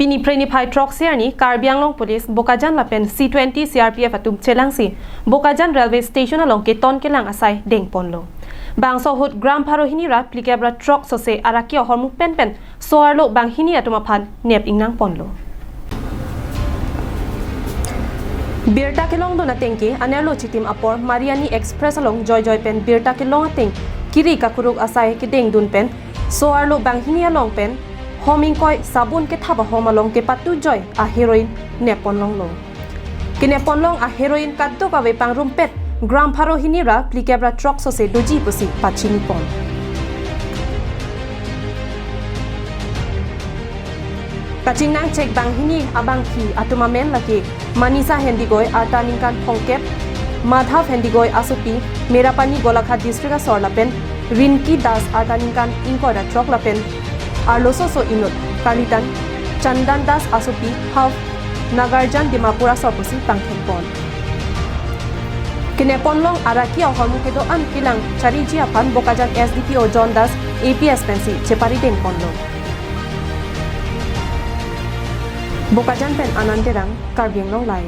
Pini preni phai truck siarni Karbianglong Police Bokajan lapen C20 CRPF atum chelangsi Bokajan Railway Station along ke ton kelang asai deng ponlo. Bangso hut gram pharo hinira plikebra truck sose araki hormu pen so arlo banghini atuma phan nep ingnang ponlo. Birta kelong do natengke anerlo chitim apor Mariani Express along joy pen birta kelong ateng kiri kakuruk asai ke deng dun pen so arlo banghini along pen homing koi sabun ke thaba hom along ke patu joy a heroin nepon long lo ke nepon long a heroin kaddo ka we pang rumpet gram pharo hinira plikebra truck so se doji pusi pachini pon kaching nang check banghini abang ki atuma men laki manisa hendigoi artaninkan phongkep madhav hendigoi asupi merapani golakha district a sorlapen rinki das artaninkan inkora truck lapen arlo so inut kalitan chandan das asupi hav nagarjan dimapura sopusi tangkhenpon kineponlong araki ahormu kedo an kilang chariji apan Bokajan SDPO John Das APS pensi chepari deng ponlo Bokajan pen ananderang Karbianglong lai